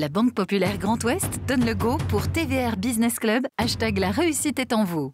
La Banque Populaire Grand Ouest donne le go pour TVR Business Club, hashtag la réussite est en vous.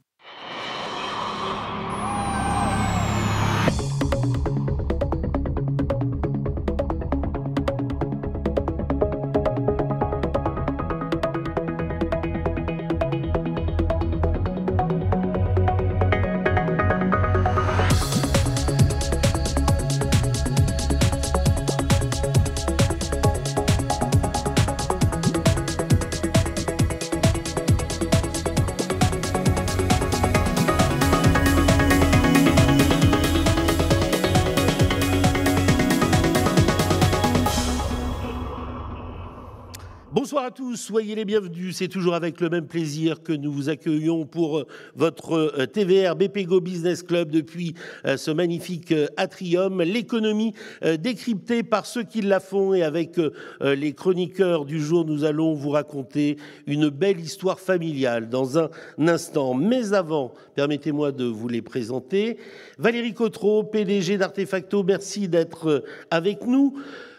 Bonsoir à tous, soyez les bienvenus. C'est toujours avec le même plaisir que nous vous accueillons pour votre TVR BPGO Business Club depuis ce magnifique atrium. L'économie décryptée par ceux qui la font, et avec les chroniqueurs du jour, nous allons vous raconter une belle histoire familiale dans un instant. Mais avant, permettez-moi de vous les présenter. Valérie Cotreau, PDG d'Artefacto, merci d'être avec nous.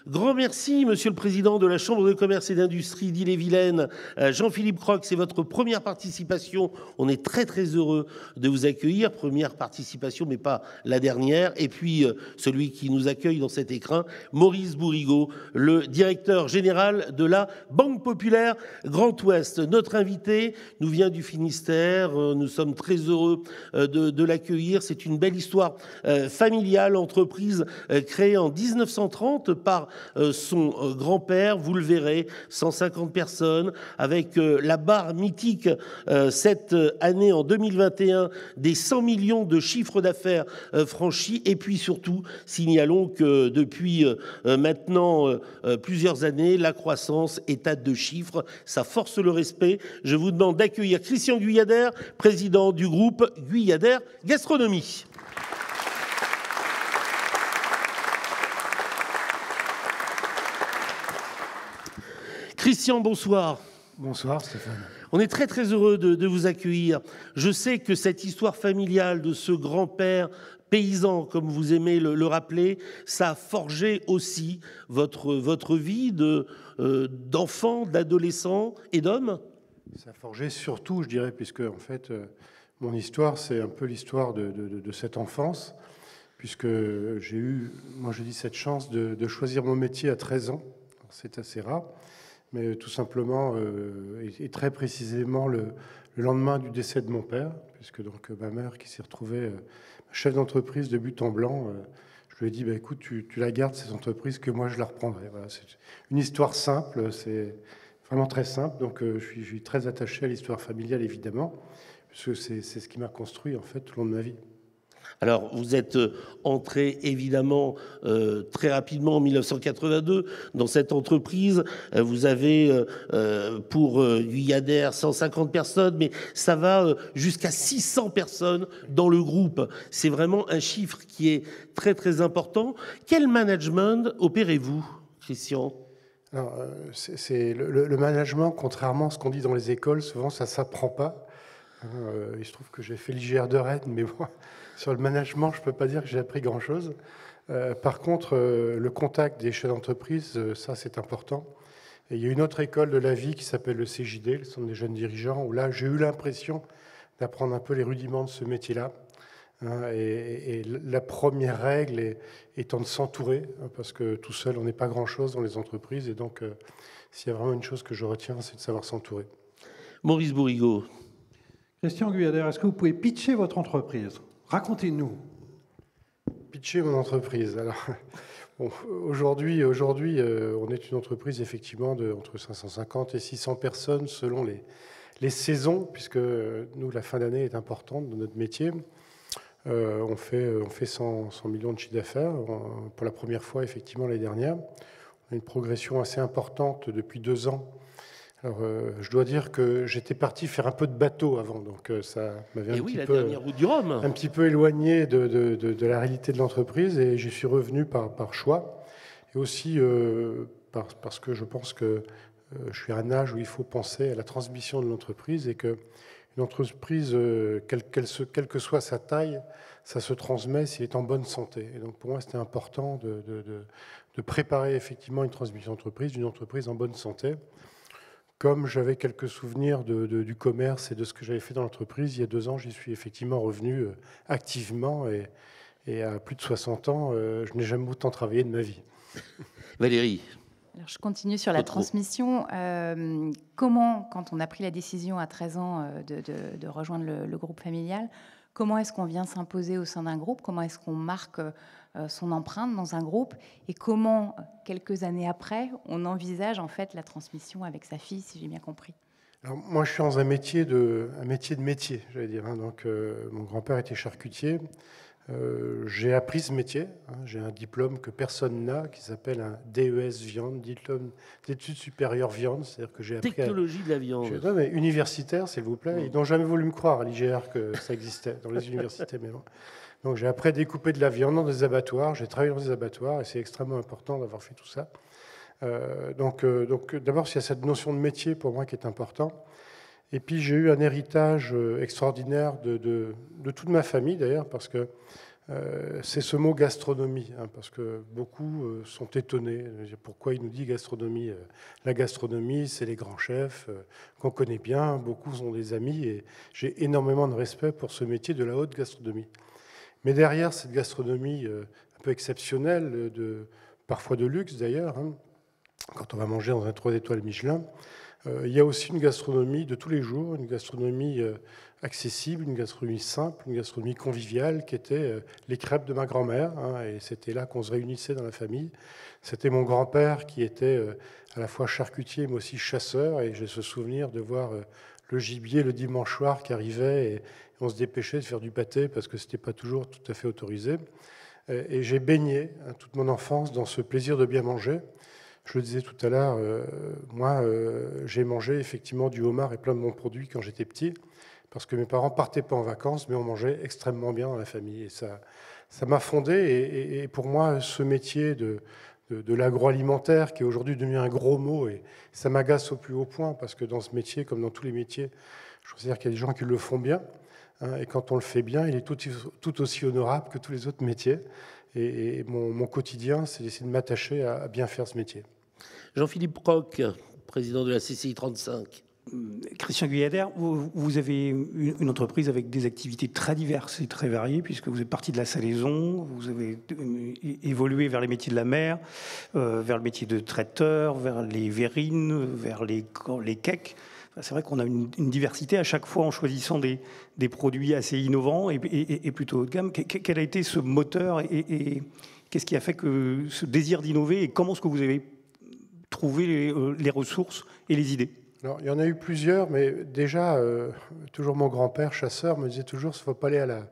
Grand merci, Monsieur le Président de la Chambre de commerce et d'industrie d'Ille-et-Vilaine, Jean-Philippe Croc, c'est votre première participation. On est très très heureux de vous accueillir. Première participation, mais pas la dernière. Et puis celui qui nous accueille dans cet écrin, Maurice Bourrigaud, le directeur général de la Banque Populaire Grand Ouest. Notre invité nous vient du Finistère. Nous sommes très heureux de l'accueillir. C'est une belle histoire familiale, entreprise créée en 1930 par son grand-père, vous le verrez, 150 personnes, avec la barre mythique cette année en 2021 des 100 millions de chiffres d'affaires franchis. Et puis surtout, signalons que depuis maintenant plusieurs années, la croissance est à 2 chiffres. Ça force le respect. Je vous demande d'accueillir Christian Guyader, président du groupe Guyader Gastronomie. Christian, bonsoir. Bonsoir Stéphane. On est très très heureux de vous accueillir. Je sais que cette histoire familiale de ce grand-père paysan, comme vous aimez le rappeler, ça a forgé aussi votre vie d'enfant, d'adolescent et d'homme. Ça a forgé surtout, je dirais, puisque en fait, mon histoire, c'est un peu l'histoire de cette enfance, puisque j'ai eu, moi je dis, cette chance de choisir mon métier à 13 ans. C'est assez rare. Mais tout simplement, et très précisément, le lendemain du décès de mon père, puisque donc ma mère qui s'est retrouvée chef d'entreprise de but en blanc, je lui ai dit, bah, écoute, tu la gardes, cette entreprise, que moi je la reprendrai. Voilà, c'est une histoire simple, c'est vraiment très simple, donc je suis très attaché à l'histoire familiale, évidemment, puisque c'est ce qui m'a construit, en fait, tout au long de ma vie. Alors, vous êtes entré évidemment très rapidement en 1982 dans cette entreprise. Vous avez pour Guyader 150 personnes, mais ça va jusqu'à 600 personnes dans le groupe. C'est vraiment un chiffre qui est très très important. Quel management opérez-vous, Christian ? Alors, le management, contrairement à ce qu'on dit dans les écoles, souvent ça ne s'apprend pas. Il se trouve que j'ai fait l'IGR de Rennes, mais bon, sur le management, je ne peux pas dire que j'ai appris grand-chose. Par contre, le contact des chefs d'entreprise, ça c'est important. Et il y a une autre école de la vie qui s'appelle le CJD, le Centre des jeunes dirigeants, où là j'ai eu l'impression d'apprendre un peu les rudiments de ce métier-là. Et la première règle étant de s'entourer, parce que tout seul on n'est pas grand-chose dans les entreprises. Et donc, s'il y a vraiment une chose que je retiens, c'est de savoir s'entourer. Maurice Bourrigaud. Christian Guyader, est-ce que vous pouvez pitcher votre entreprise ? Racontez-nous. Pitcher mon entreprise. Alors, bon, aujourd'hui, on est une entreprise effectivement entre 550 et 600 personnes selon les saisons, puisque nous, la fin d'année est importante dans notre métier. On fait 100 millions de chiffre d'affaires pour la première fois, effectivement, l'année dernière. On a une progression assez importante depuis 2 ans. Alors, je dois dire que j'étais parti faire un peu de bateau avant, donc ça m'avait un petit peu éloigné de la réalité de l'entreprise, et j'y suis revenu par choix, et aussi parce que je pense que je suis à un âge où il faut penser à la transmission de l'entreprise, et que Une entreprise, quelle que soit sa taille, ça se transmet s'il est en bonne santé. Et donc pour moi, c'était important de préparer effectivement une transmission d'entreprise, d'une entreprise en bonne santé. Comme j'avais quelques souvenirs du commerce et de ce que j'avais fait dans l'entreprise, il y a 2 ans, j'y suis effectivement revenu activement. Et à plus de 60 ans, je n'ai jamais autant travaillé de ma vie. Valérie. Alors, je continue sur la transmission. Comment, quand on a pris la décision à 13 ans de rejoindre le groupe familial, comment est-ce qu'on vient s'imposer au sein d'un groupe? Comment est-ce qu'on marque son empreinte dans un groupe? Et comment, quelques années après, on envisage en fait la transmission avec sa fille, si j'ai bien compris? Alors, moi, je suis dans un métier de métier, j'allais dire. Donc, mon grand-père était charcutier. J'ai appris ce métier. J'ai un diplôme que personne n'a, qui s'appelle un DES viande, diplôme d'études supérieures viande. C'est-à-dire que j'ai appris Technologie de la viande. Non, mais universitaire, s'il vous plaît. Ils n'ont jamais voulu me croire à l'IGR que ça existait dans les universités. Mais bon. Donc j'ai appris à découper de la viande dans des abattoirs. J'ai travaillé dans des abattoirs et c'est extrêmement important d'avoir fait tout ça. Donc d'abord, il y a cette notion de métier pour moi qui est important. Et puis j'ai eu un héritage extraordinaire de toute ma famille d'ailleurs, parce que c'est ce mot gastronomie, parce que beaucoup sont étonnés. Pourquoi il nous dit gastronomie? La gastronomie, c'est les grands chefs qu'on connaît bien, beaucoup sont des amis, et j'ai énormément de respect pour ce métier de la haute gastronomie. Mais derrière cette gastronomie un peu exceptionnelle, parfois de luxe d'ailleurs, quand on va manger dans un 3 étoiles Michelin, il y a aussi une gastronomie de tous les jours, une gastronomie accessible, une gastronomie simple, une gastronomie conviviale, qui était les crêpes de ma grand-mère. Et c'était là qu'on se réunissait dans la famille. C'était mon grand-père qui était à la fois charcutier, mais aussi chasseur. Et j'ai ce souvenir de voir le gibier le dimanche soir qui arrivait. Et on se dépêchait de faire du pâté parce que ce n'était pas toujours tout à fait autorisé. Et j'ai baigné toute mon enfance dans ce plaisir de bien manger. Je le disais tout à l'heure, moi, j'ai mangé effectivement du homard et plein de bons produits quand j'étais petit, parce que mes parents partaient pas en vacances, mais on mangeait extrêmement bien dans la famille. Et ça m'a fondé. Et pour moi, ce métier de l'agroalimentaire, qui est aujourd'hui devenu un gros mot, et ça m'agace au plus haut point, parce que dans ce métier, comme dans tous les métiers, je considère qu'il y a des gens qui le font bien. Et quand on le fait bien, il est tout aussi honorable que tous les autres métiers. Et mon quotidien, c'est d'essayer de m'attacher à bien faire ce métier. Jean-Philippe Roch, président de la CCI 35. Christian Guyader, vous avez une entreprise avec des activités très diverses et très variées, puisque vous êtes parti de la salaison, vous avez évolué vers les métiers de la mer, vers le métier de traiteur, vers les verrines, vers les cakes. C'est vrai qu'on a une diversité à chaque fois en choisissant des produits assez innovants et plutôt haut de gamme. Quel a été ce moteur et qu'est-ce qui a fait que ce désir d'innover, et comment est-ce que vous avez trouvé les ressources et les idées? Alors, il y en a eu plusieurs, mais déjà, toujours mon grand-père, chasseur, me disait toujours qu'il ne faut pas aller à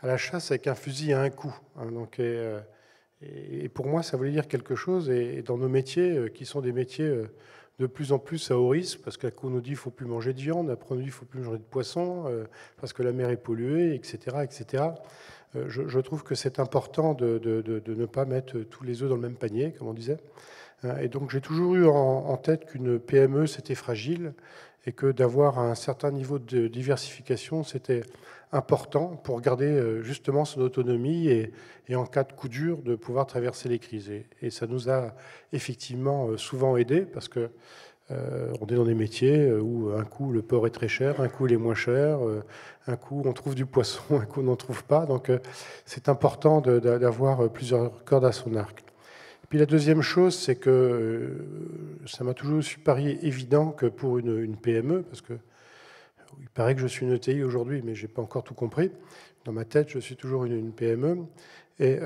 la chasse avec un fusil à un coup. Donc, et pour moi, ça voulait dire quelque chose. Et dans nos métiers, qui sont des métiers de plus en plus à haut risque, parce qu'à coup on nous dit qu'il ne faut plus manger de viande, après on nous dit qu'il ne faut plus manger de poisson, parce que la mer est polluée, etc. etc. Je trouve que c'est important de ne pas mettre tous les œufs dans le même panier, comme on disait. Et donc j'ai toujours eu en tête qu'une PME, c'était fragile, et que d'avoir un certain niveau de diversification, c'était important pour garder justement son autonomie et en cas de coup dur, de pouvoir traverser les crises. Et ça nous a effectivement souvent aidés, parce que on est dans des métiers où un coup le porc est très cher, un coup il est moins cher, un coup on trouve du poisson, un coup on n'en trouve pas. Donc c'est important d'avoir plusieurs cordes à son arc. Et puis la deuxième chose, c'est que ça m'a toujours paru évident que pour une PME, parce que il paraît que je suis une ETI aujourd'hui, mais je n'ai pas encore tout compris. Dans ma tête, je suis toujours une PME. Et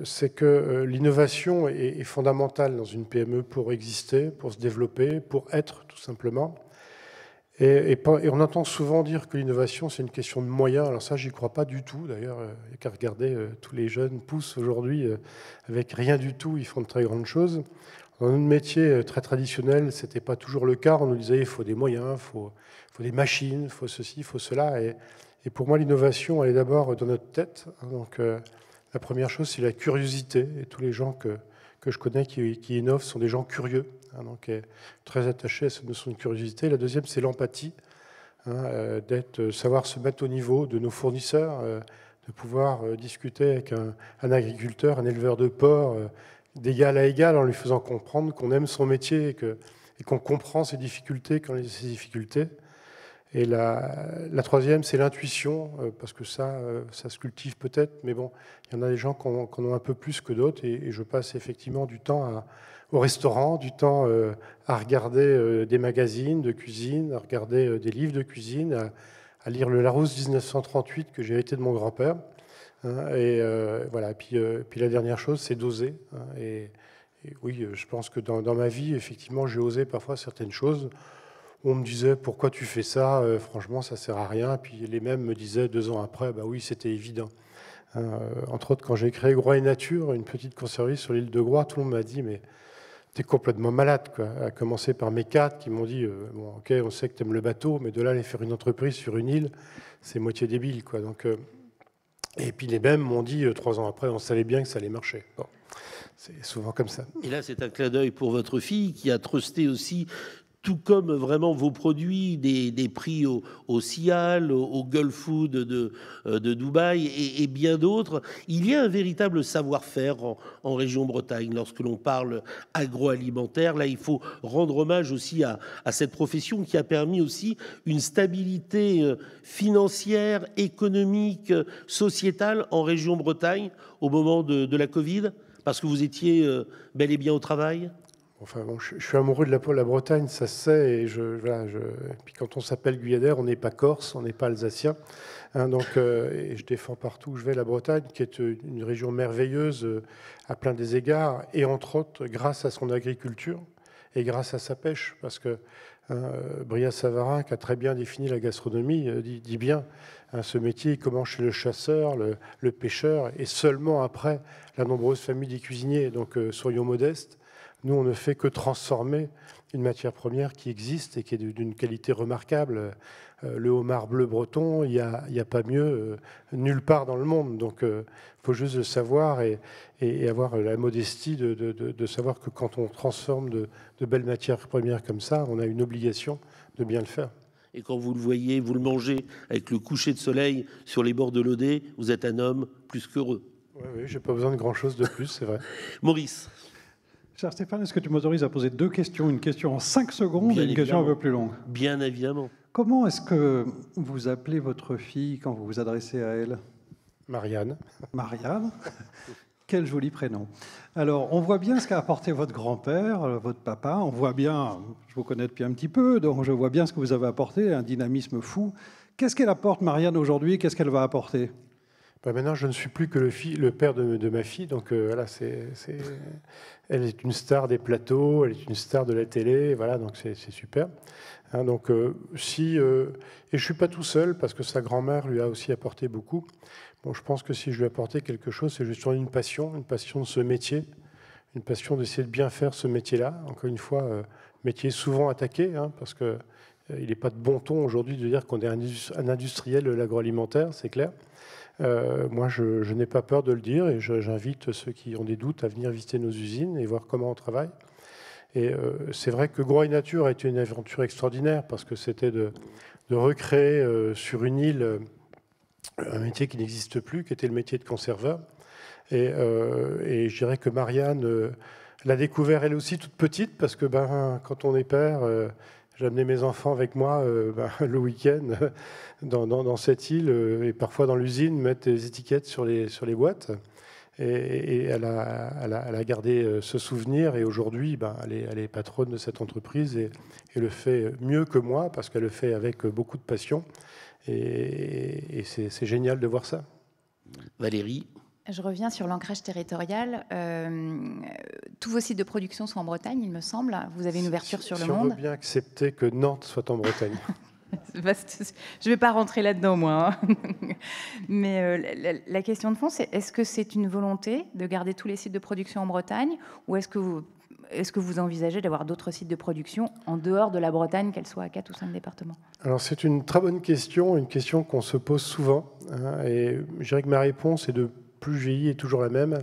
c'est que l'innovation est fondamentale dans une PME pour exister, pour se développer, pour être, tout simplement. Et on entend souvent dire que l'innovation, c'est une question de moyens. Alors ça, j'y crois pas du tout. D'ailleurs, il n'y a qu'à regarder, tous les jeunes poussent aujourd'hui avec rien du tout. Ils font de très grandes choses. Dans notre métier très traditionnel, ce n'était pas toujours le cas. On nous disait il faut des moyens, il faut des machines, il faut ceci, il faut cela. Et pour moi, l'innovation, elle est d'abord dans notre tête. Donc, la première chose, c'est la curiosité. Et tous les gens que je connais qui innovent sont des gens curieux. Donc, très attachés à cette notion de curiosité. La deuxième, c'est l'empathie. savoir se mettre au niveau de nos fournisseurs, de pouvoir discuter avec un agriculteur, un éleveur de porc, d'égal à égal, en lui faisant comprendre qu'on aime son métier et qu'on comprend ses difficultés quand il y a ses difficultés. Et la troisième, c'est l'intuition, parce que ça se cultive peut-être, mais bon, il y en a des gens qui en ont un peu plus que d'autres, et je passe effectivement du temps au restaurant, du temps à regarder des magazines de cuisine, à regarder des livres de cuisine, à lire le Larousse 1938 que j'ai hérité de mon grand-père. Et voilà. Puis la dernière chose, c'est d'oser. Et oui, je pense que dans ma vie, effectivement, j'ai osé parfois certaines choses. On me disait, pourquoi tu fais ça? Franchement, ça sert à rien. Puis les mêmes me disaient 2 ans après, bah oui, c'était évident. Entre autres, quand j'ai créé Groix et Nature, une petite conserverie sur l'île de Groix, tout le monde m'a dit, mais t'es complètement malade, quoi. À commencer par mes 4 qui m'ont dit, bon, ok, on sait que t'aimes le bateau, mais de là aller faire une entreprise sur une île, c'est moitié débile, quoi. Donc, et puis les mêmes m'ont dit, 3 ans après, on savait bien que ça allait marcher. Bon, c'est souvent comme ça. Et là, c'est un clin d'œil pour votre fille qui a trusté aussi, tout comme vraiment vos produits, des prix au Sial, au Gulf Food de Dubaï et bien d'autres. Il y a un véritable savoir-faire en région Bretagne lorsque l'on parle agroalimentaire. Là, il faut rendre hommage aussi à cette profession qui a permis aussi une stabilité financière, économique, sociétale en région Bretagne au moment de la Covid, parce que vous étiez bel et bien au travail. Enfin bon, je suis amoureux de la Bretagne, ça se sait. Et puis quand on s'appelle Guyadère, on n'est pas corse, on n'est pas alsacien. Donc, et je défends partout où je vais la Bretagne, qui est une région merveilleuse à plein des égards, et entre autres grâce à son agriculture et grâce à sa pêche. Parce que Brillat-Savarin, qui a très bien défini la gastronomie, dit bien ce métier il commence chez le chasseur, le pêcheur, et seulement après la nombreuse famille des cuisiniers. Donc soyons modestes. Nous, on ne fait que transformer une matière première qui existe et qui est d'une qualité remarquable. Le homard bleu breton, il n'y a pas mieux nulle part dans le monde. Donc, il faut juste le savoir et avoir la modestie de savoir que quand on transforme de belles matières premières comme ça, on a une obligation de bien le faire. Et quand vous le voyez, vous le mangez avec le coucher de soleil sur les bords de l'Odé, vous êtes un homme plus qu'heureux. Oui, j'ai pas besoin de grand-chose de plus, c'est vrai. Maurice. Cher Stéphane, est-ce que tu m'autorises à poser 2 questions? Une question en 5 secondes Bien et une question un peu plus longue. Bien évidemment. Comment est-ce que vous appelez votre fille quand vous vous adressez à elle? Marianne. Marianne. Quel joli prénom. Alors, on voit bien ce qu'a apporté votre grand-père, votre papa. On voit bien, je vous connais depuis un petit peu, donc je vois bien ce que vous avez apporté, un dynamisme fou. Qu'est-ce qu'elle apporte, Marianne, aujourd'hui? Qu'est-ce qu'elle va apporter? Maintenant, je ne suis plus que le père de ma fille, donc voilà, elle est une star des plateaux, elle est une star de la télé, voilà, donc c'est super. Donc et je suis pas tout seul parce que sa grand-mère lui a aussi apporté beaucoup. Bon, je pense que si je lui ai apporté quelque chose, c'est justement une passion de ce métier, une passion d'essayer de bien faire ce métier-là. Encore une fois, métier souvent attaqué, parce que il n'est pas de bon ton aujourd'hui de dire qu'on est un industriel de l'agroalimentaire, c'est clair. Moi, je n'ai pas peur de le dire et j'invite ceux qui ont des doutes à venir visiter nos usines et voir comment on travaille. Et c'est vrai que Groix et Nature a été une aventure extraordinaire parce que c'était de recréer sur une île un métier qui n'existe plus, qui était le métier de conserveur. Et je dirais que Marianne l'a découvert elle aussi toute petite parce que quand on est père... J'amenais mes enfants avec moi le week-end dans cette île et parfois dans l'usine, mettre des étiquettes sur les boîtes. Et elle a gardé ce souvenir et aujourd'hui, elle est patronne de cette entreprise et le fait mieux que moi parce qu'elle le fait avec beaucoup de passion. Et c'est génial de voir ça. Valérie. Je reviens sur l'ancrage territorial. Tous vos sites de production sont en Bretagne, il me semble. Vous avez une ouverture sur le monde. Si on veut bien accepter que Nantes soit en Bretagne. Je ne vais pas rentrer là-dedans, moi. Mais la question de fond, c'est est-ce que c'est une volonté de garder tous les sites de production en Bretagne ou est-ce que vous envisagez d'avoir d'autres sites de production en dehors de la Bretagne, qu'elle soit à 4 ou 5 départements? Alors c'est une très bonne question, une question qu'on se pose souvent. Et je dirais que ma réponse est de plus je vieillis est toujours la même.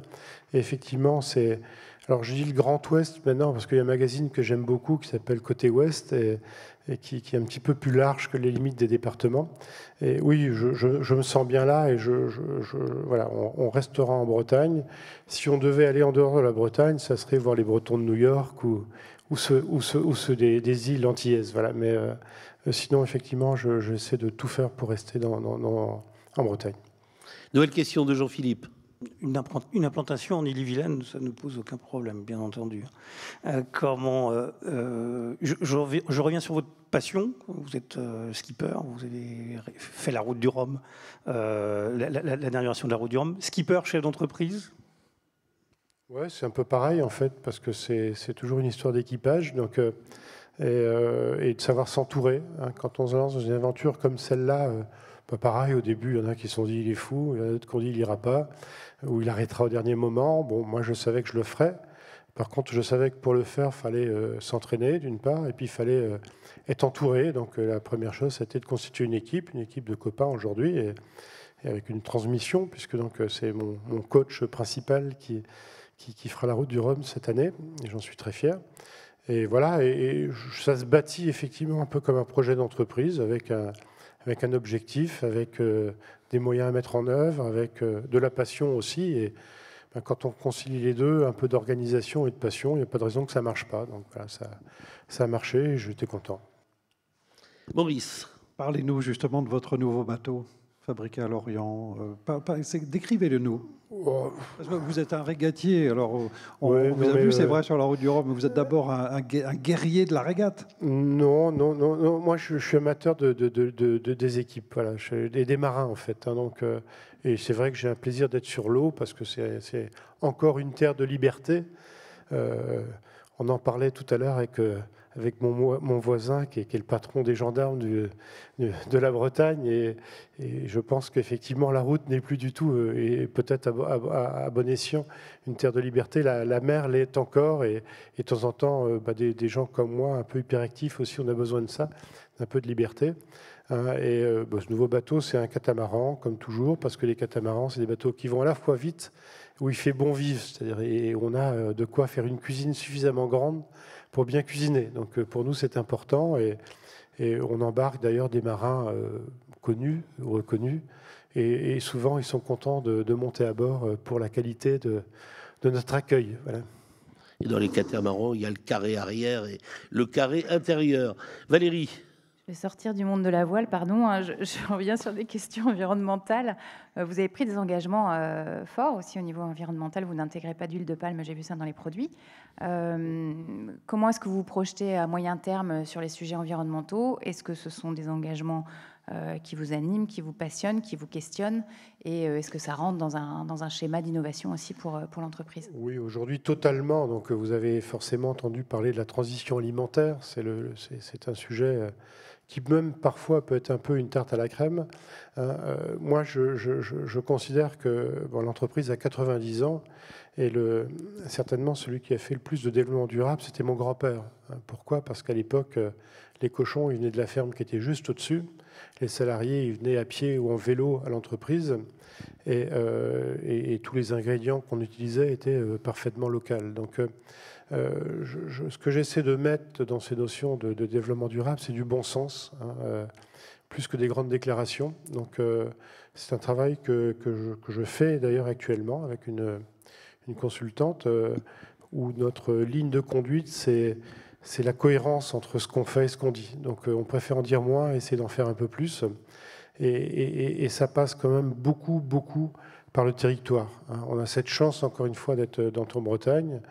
Et effectivement, c'est Alors je dis le Grand Ouest maintenant parce qu'il y a un magazine que j'aime beaucoup qui s'appelle Côté Ouest et qui est un petit peu plus large que les limites des départements. Et oui, je me sens bien là et voilà, on restera en Bretagne. Si on devait aller en dehors de la Bretagne, ça serait voir les Bretons de New York ou ceux des îles antillaises. Voilà. Mais sinon, effectivement, j'essaie de tout faire pour rester en Bretagne. Nouvelle question de Jean-Philippe. Une implantation en Ille-et-Vilaine, ça ne pose aucun problème, bien entendu. Je reviens sur votre passion. Vous êtes skipper, vous avez fait la route du Rhum, la dernière version de la route du Rhum. Skipper, chef d'entreprise? Ouais, c'est un peu pareil en fait, parce que c'est toujours une histoire d'équipage, donc et de savoir s'entourer. Hein. Quand on se lance dans une aventure comme celle-là, pas pareil, au début, il y en a qui se sont dit il est fou, il y en a d'autres qui ont dit il n'ira pas, ou il arrêtera au dernier moment. Bon, moi je savais que je le ferais. Par contre, je savais que pour le faire, il fallait s'entraîner d'une part, et puis il fallait être entouré. Donc la première chose, c'était de constituer une équipe de copains aujourd'hui, et avec une transmission, puisque donc c'est mon coach principal qui fera la route du Rhum cette année, et j'en suis très fier. Et voilà, et ça se bâtit effectivement un peu comme un projet d'entreprise, avec un objectif, avec des moyens à mettre en œuvre, avec de la passion aussi. Et ben, quand on concilie les deux, un peu d'organisation et de passion, il n'y a pas de raison que ça ne marche pas. Donc voilà, ça a marché et j'étais content. Maurice. Parlez-nous justement de votre nouveau bateau fabriqué à Lorient. Décrivez-le nous. Oh. Parce que vous êtes un régatier, alors on Ouais, vous a vu, c'est vrai, sur la route du Rhum, mais vous êtes d'abord un guerrier de la régate. Non. Moi, je suis amateur des équipes, voilà, des marins en fait. Hein, donc, et c'est vrai que j'ai un plaisir d'être sur l'eau parce que c'est encore une terre de liberté. On en parlait tout à l'heure avec mon voisin qui est le patron des gendarmes de la Bretagne, et je pense qu'effectivement la route n'est plus du tout, et peut-être à bon escient, une terre de liberté. La mer l'est encore, et de temps en temps, des gens comme moi, un peu hyperactifs aussi, on a besoin de ça, d'un peu de liberté. Ce nouveau bateau, c'est un catamaran, comme toujours, parce que les catamarans, c'est des bateaux qui vont à la fois vite, où il fait bon vivre, c'est-à-dire, et on a de quoi faire une cuisine suffisamment grande pour bien cuisiner. Donc pour nous, c'est important, et on embarque d'ailleurs des marins connus ou reconnus, et souvent, ils sont contents de monter à bord pour la qualité de notre accueil. Voilà. Et dans les catamarans, il y a le carré arrière et le carré intérieur. Valérie. Je vais sortir du monde de la voile, pardon. Je reviens sur des questions environnementales. Vous avez pris des engagements forts aussi au niveau environnemental. Vous n'intégrez pas d'huile de palme, j'ai vu ça dans les produits. Comment est-ce que vous vous projetez à moyen terme sur les sujets environnementaux? Est-ce que ce sont des engagements qui vous animent, qui vous passionnent, qui vous questionnent? Et est-ce que ça rentre dans un schéma d'innovation aussi pour l'entreprise? Oui, aujourd'hui, totalement. Donc, vous avez forcément entendu parler de la transition alimentaire. C'est un sujet qui même parfois peut être un peu une tarte à la crème. Moi, je considère que l'entreprise a 90 ans, et certainement celui qui a fait le plus de développement durable, c'était mon grand-père. Pourquoi? Parce qu'à l'époque, les cochons, ils venaient de la ferme qui était juste au-dessus. Les salariés, ils venaient à pied ou en vélo à l'entreprise, et tous les ingrédients qu'on utilisait étaient parfaitement locaux. Donc, ce que j'essaie de mettre dans ces notions de développement durable, c'est du bon sens, plus que des grandes déclarations. Donc, c'est un travail que je fais d'ailleurs actuellement avec une consultante, où notre ligne de conduite, c'est la cohérence entre ce qu'on fait et ce qu'on dit. Donc, on préfère en dire moins et essayer d'en faire un peu plus. Et ça passe quand même beaucoup par le territoire. On a cette chance, encore une fois, d'être dans ton Bretagne,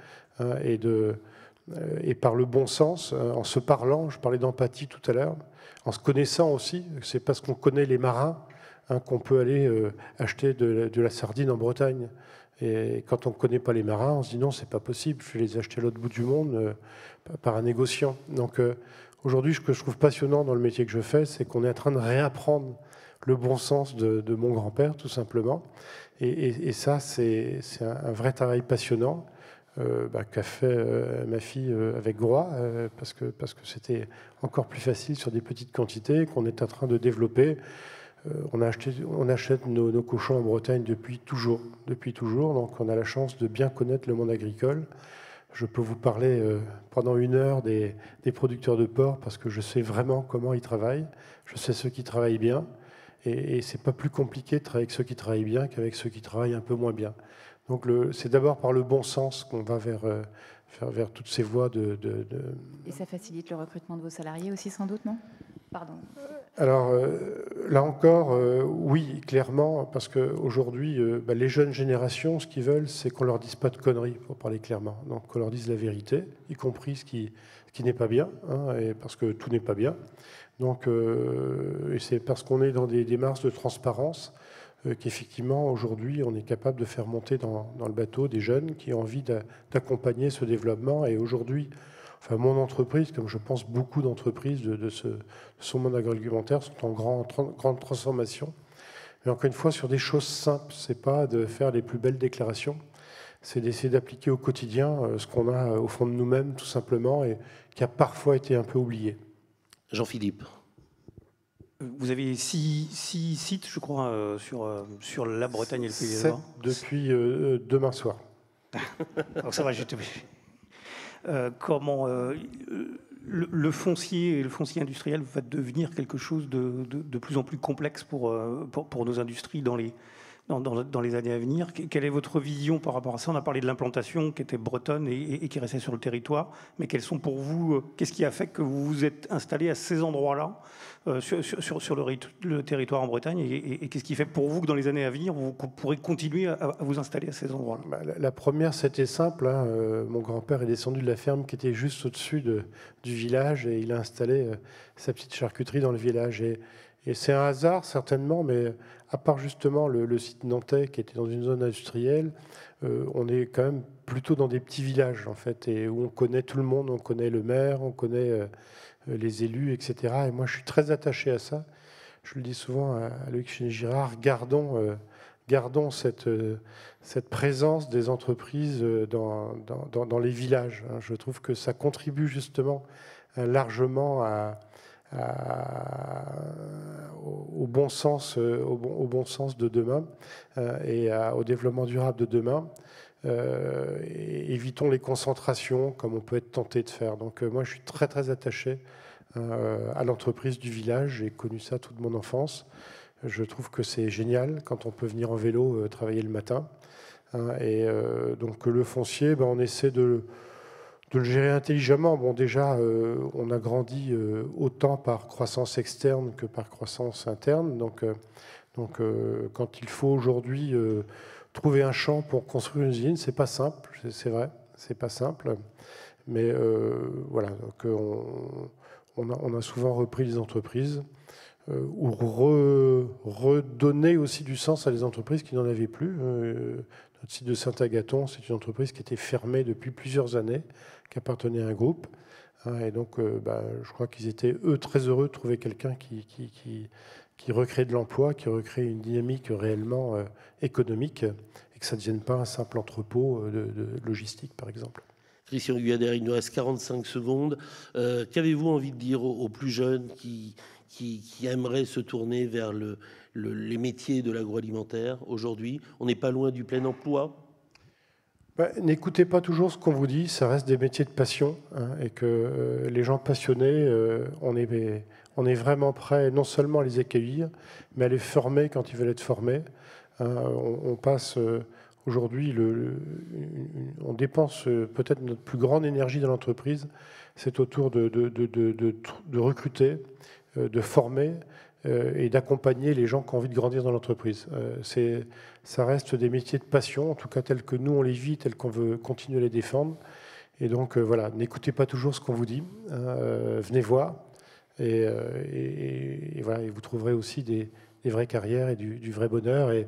et par le bon sens, en se parlant. Je parlais d'empathie tout à l'heure, en se connaissant aussi. C'est parce qu'on connaît les marins qu'on peut aller acheter de la sardine en Bretagne. Et quand on ne connaît pas les marins, on se dit non, c'est pas possible, je vais les acheter à l'autre bout du monde par un négociant. Donc aujourd'hui, ce que je trouve passionnant dans le métier que je fais, c'est qu'on est en train de réapprendre le bon sens de mon grand-père, tout simplement. Et ça, c'est un vrai travail passionnant qu'a fait ma fille avec Groix, parce que c'était encore plus facile sur des petites quantités qu'on est en train de développer. On achète nos cochons en Bretagne depuis toujours. Donc on a la chance de bien connaître le monde agricole. Je peux vous parler pendant 1 heure des producteurs de porc parce que je sais vraiment comment ils travaillent. Je sais ceux qui travaillent bien. Et ce n'est pas plus compliqué de travailler avec ceux qui travaillent bien qu'avec ceux qui travaillent un peu moins bien. Donc c'est d'abord par le bon sens qu'on va vers toutes ces voies Et ça facilite le recrutement de vos salariés aussi, sans doute, non? Pardon. Alors, là encore, oui, clairement, parce qu'aujourd'hui, les jeunes générations, ce qu'ils veulent, c'est qu'on leur dise pas de conneries, pour parler clairement. Donc, qu'on leur dise la vérité, y compris ce qui n'est pas bien, hein, et parce que tout n'est pas bien. Donc, et c'est parce qu'on est dans des démarches de transparence qu'effectivement, aujourd'hui, on est capable de faire monter dans le bateau des jeunes qui ont envie d'accompagner ce développement. Et aujourd'hui, enfin, mon entreprise, comme je pense beaucoup d'entreprises de ce monde agroalimentaire, sont en grande transformation. Mais encore une fois, sur des choses simples, c'est pas de faire les plus belles déclarations, c'est d'essayer d'appliquer au quotidien ce qu'on a au fond de nous-mêmes, tout simplement, et qui a parfois été un peu oublié. Jean-Philippe. Vous avez 6 sites, je crois, sur la Bretagne et le Pays des Loire. Depuis demain soir. Alors ça va, comment le foncier et le foncier industriel va devenir quelque chose de plus en plus complexe pour nos industries dans les années à venir. Quelle est votre vision par rapport à ça? On a parlé de l'implantation qui était bretonne et qui restait sur le territoire, mais quels sont pour vous, qu'est-ce qui a fait que vous vous êtes installé à ces endroits-là sur le territoire en Bretagne, et qu'est-ce qui fait pour vous que dans les années à venir, vous pourrez continuer à vous installer à ces endroits-là? La première, c'était simple. Hein. Mon grand-père est descendu de la ferme qui était juste au-dessus du village, et il a installé sa petite charcuterie dans le village. Et c'est un hasard, certainement, mais à part justement le site nantais qui était dans une zone industrielle, on est quand même plutôt dans des petits villages, en fait, et où on connaît tout le monde, on connaît le maire, on connaît les élus, etc. Et moi, je suis très attaché à ça. Je le dis souvent à Loïc Chénier-Girard, gardons cette présence des entreprises dans les villages. Je trouve que ça contribue justement largement au bon sens de demain et au développement durable de demain. Et évitons les concentrations comme on peut être tenté de faire. Donc moi, je suis très très attaché à l'entreprise du village. J'ai connu ça toute mon enfance. Je trouve que c'est génial quand on peut venir en vélo travailler le matin. Et donc le foncier, on essaie de le gérer intelligemment. Bon, déjà, on a grandi autant par croissance externe que par croissance interne. Donc quand il faut aujourd'hui trouver un champ pour construire une usine, c'est pas simple, c'est vrai, c'est pas simple. Mais voilà, donc on a souvent repris des entreprises ou redonner aussi du sens à des entreprises qui n'en avaient plus. Notre site de Saint-Agathon, c'est une entreprise qui était fermée depuis plusieurs années, qui appartenait à un groupe. Et donc, je crois qu'ils étaient, eux, très heureux de trouver quelqu'un qui recrée de l'emploi, qui recrée une dynamique réellement économique, et que ça ne devienne pas un simple entrepôt de logistique, par exemple. Christian Guyader, il nous reste 45 secondes. Qu'avez-vous envie de dire aux plus jeunes qui aimeraient se tourner vers les métiers de l'agroalimentaire aujourd'hui? On n'est pas loin du plein emploi. N'écoutez pas toujours ce qu'on vous dit, ça reste des métiers de passion, hein, et que les gens passionnés, on est vraiment prêt non seulement à les accueillir, mais à les former quand ils veulent être formés. On passe aujourd'hui, on dépense peut-être notre plus grande énergie dans l'entreprise, c'est autour de recruter, de former et d'accompagner les gens qui ont envie de grandir dans l'entreprise. Ça reste des métiers de passion, en tout cas tels que nous on les vit, tels qu'on veut continuer à les défendre. Et donc voilà, n'écoutez pas toujours ce qu'on vous dit, venez voir, et voilà, et vous trouverez aussi des vraies carrières et du vrai bonheur. Et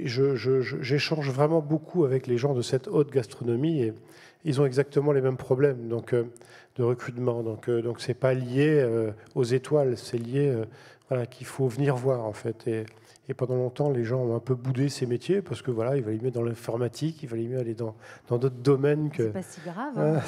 j'échange vraiment beaucoup avec les gens de cette haute gastronomie, et ils ont exactement les mêmes problèmes de recrutement. Donc c'est pas lié aux étoiles, c'est lié voilà, qu'il faut venir voir en fait. Et pendant longtemps, les gens ont un peu boudé ces métiers parce que voilà, il fallait mieux dans l'informatique, il fallait mieux aller dans d'autres domaines que. C'est pas si grave. Hein.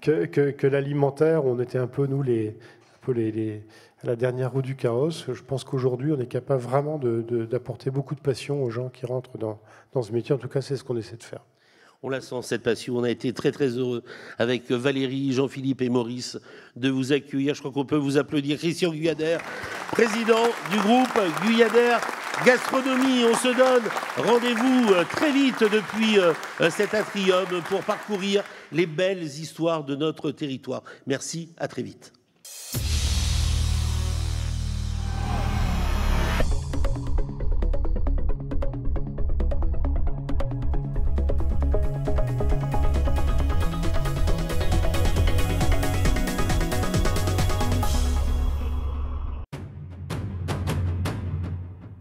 que l'alimentaire. On était un peu nous à la dernière roue du carrosse. Je pense qu'aujourd'hui, on est capable vraiment d'apporter beaucoup de passion aux gens qui rentrent dans ce métier. En tout cas, c'est ce qu'on essaie de faire. On la sent, cette passion. On a été très, très heureux avec Valérie, Jean-Philippe et Maurice de vous accueillir. Je crois qu'on peut vous applaudir. Christian Guyader, président du groupe Guyader Gastronomie. On se donne rendez-vous très vite depuis cet atrium pour parcourir les belles histoires de notre territoire. Merci, à très vite.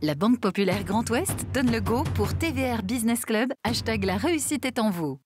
La Banque Populaire Grand Ouest donne le go pour TVR Business Club. #la réussite est en vous.